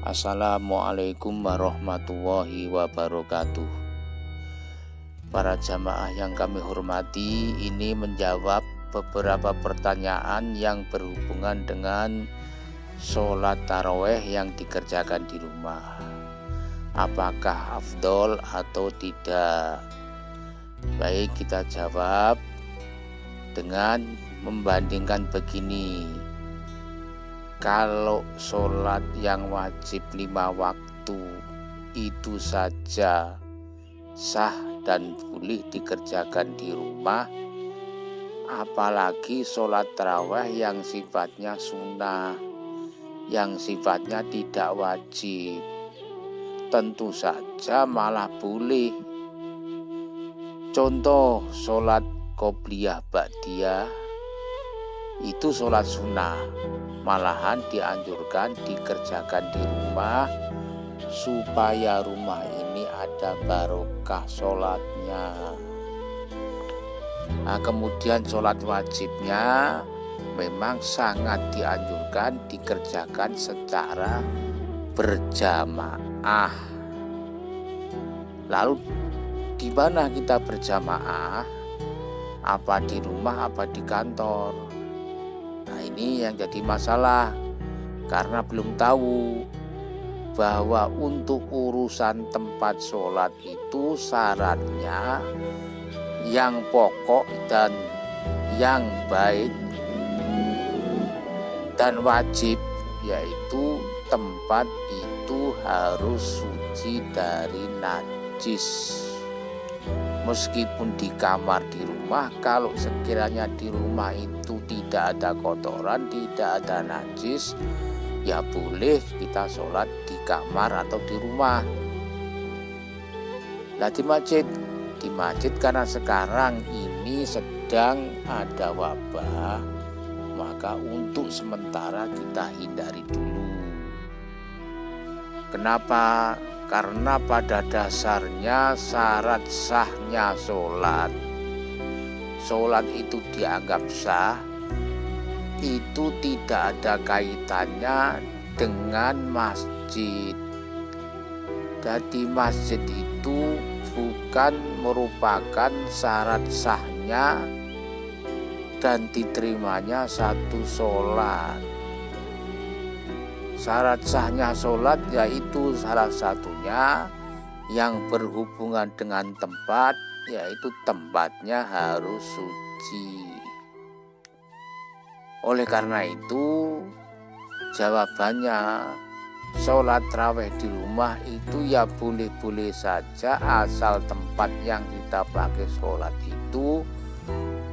Assalamualaikum warahmatullahi wabarakatuh. Para jamaah yang kami hormati, ini menjawab beberapa pertanyaan yang berhubungan dengan sholat taraweh yang dikerjakan di rumah. Apakah afdol atau tidak? Baik, kita jawab dengan membandingkan begini. Kalau sholat yang wajib 5 waktu itu saja sah dan boleh dikerjakan di rumah, apalagi sholat taraweh yang sifatnya sunnah, yang sifatnya tidak wajib, tentu saja malah boleh. Contoh sholat qobliyah ba'diyah itu sholat sunnah, malahan dianjurkan dikerjakan di rumah supaya rumah ini ada barokah sholatnya. Nah, kemudian sholat wajibnya memang sangat dianjurkan dikerjakan secara berjamaah. Lalu di mana kita berjamaah? Apa di rumah, apa di kantor? Nah, ini yang jadi masalah karena belum tahu bahwa untuk urusan tempat sholat itu syaratnya yang pokok dan yang baik dan wajib, yaitu tempat itu harus suci dari najis. Meskipun di kamar di rumah, kalau sekiranya di rumah itu tidak ada kotoran, tidak ada najis, ya boleh kita sholat di kamar atau di rumah. Nah, di masjid karena sekarang ini sedang ada wabah, maka untuk sementara kita hindari dulu. Kenapa? Karena pada dasarnya syarat sahnya sholat itu dianggap sah, itu tidak ada kaitannya dengan masjid. Jadi masjid itu bukan merupakan syarat sahnya dan diterimanya satu sholat. Syarat sahnya sholat yaitu salah satunya yang berhubungan dengan tempat, yaitu tempatnya harus suci. Oleh karena itu, jawabannya sholat taraweh di rumah itu ya boleh-boleh saja, asal tempat yang kita pakai sholat itu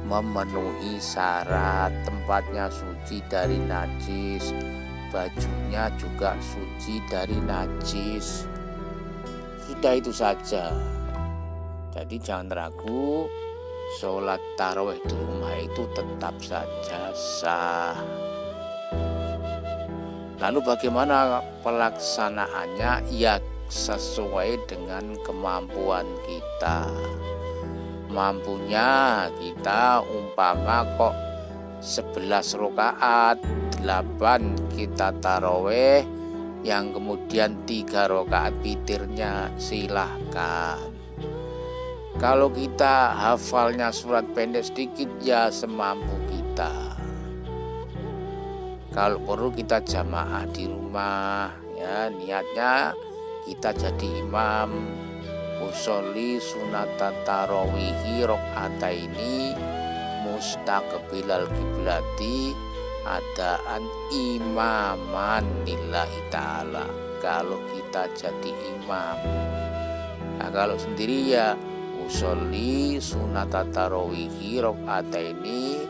memenuhi syarat, tempatnya suci dari najis, bajunya juga suci dari najis. Sudah itu saja. Jadi jangan ragu, sholat taraweh di rumah itu tetap saja sah. Lalu bagaimana pelaksanaannya? Ya sesuai dengan kemampuan kita. Mampunya kita umpama kok 11 rakaat, 8 kita taraweh, yang kemudian 3 rakaat witirnya, silahkan. Kalau kita hafalnya surat pendek sedikit, ya semampu kita. Kalau perlu kita jamaah di rumah, ya niatnya kita jadi imam, usolli sunata tarawihi rakaataini mustaqbilal kiblati adaan imaman lillahi ta'ala. Kalau kita jadi imam. Nah, kalau sendiri ya usolli sunata tarawihi rakaataini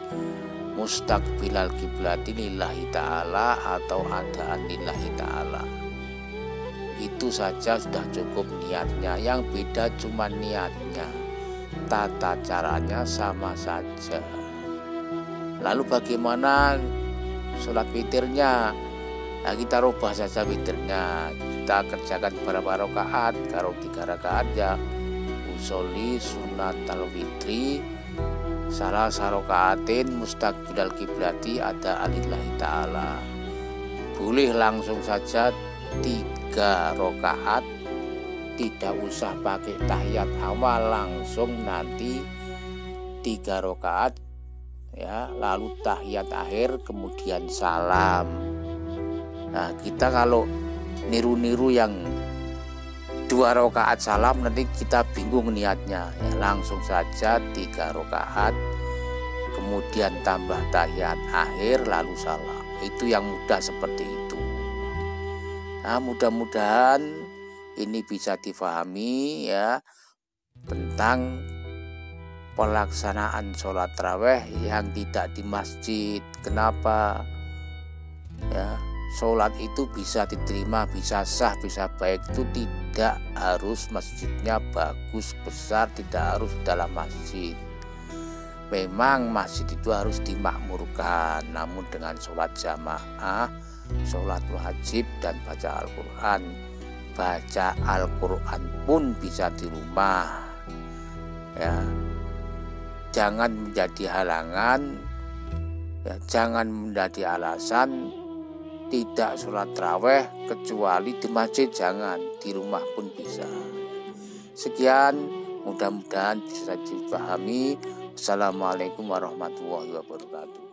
mustaqbilal kiblati lillahi ta'ala atau adaan lillahi ta'ala. Itu saja sudah cukup niatnya. Yang beda cuma niatnya, tata caranya sama saja. Lalu bagaimana sholat witirnya? Nah, kita rubah saja witirnya. Kita kerjakan beberapa rakaat. Kalau 3 rakaat ya usolli sunatal witri salah sarokaatin mustaqbilal kiblati ada alillahi ta'ala. Boleh langsung saja 3 rakaat, tidak usah pakai tahiyat awal, langsung nanti 3 rakaat ya, lalu tahiyat akhir kemudian salam. Nah, kita kalau niru-niru yang 2 rakaat salam nanti kita bingung niatnya ya, langsung saja 3 rakaat kemudian tambah tahiyat akhir lalu salam. Itu yang mudah seperti itu. Nah, mudah-mudahan ini bisa difahami ya tentang pelaksanaan sholat tarawih yang tidak di masjid. Kenapa? Ya, sholat itu bisa diterima, bisa sah, bisa baik itu tidak harus masjidnya bagus, besar, tidak harus dalam masjid. Memang masjid itu harus dimakmurkan, namun dengan sholat jamaah, sholat wajib dan baca Al-Quran. Baca Al-Quran pun bisa di rumah. Ya, jangan menjadi halangan, ya, jangan menjadi alasan tidak sholat tarawih kecuali di masjid, jangan, di rumah pun bisa. Sekian, mudah-mudahan bisa dipahami. Assalamualaikum warahmatullahi wabarakatuh.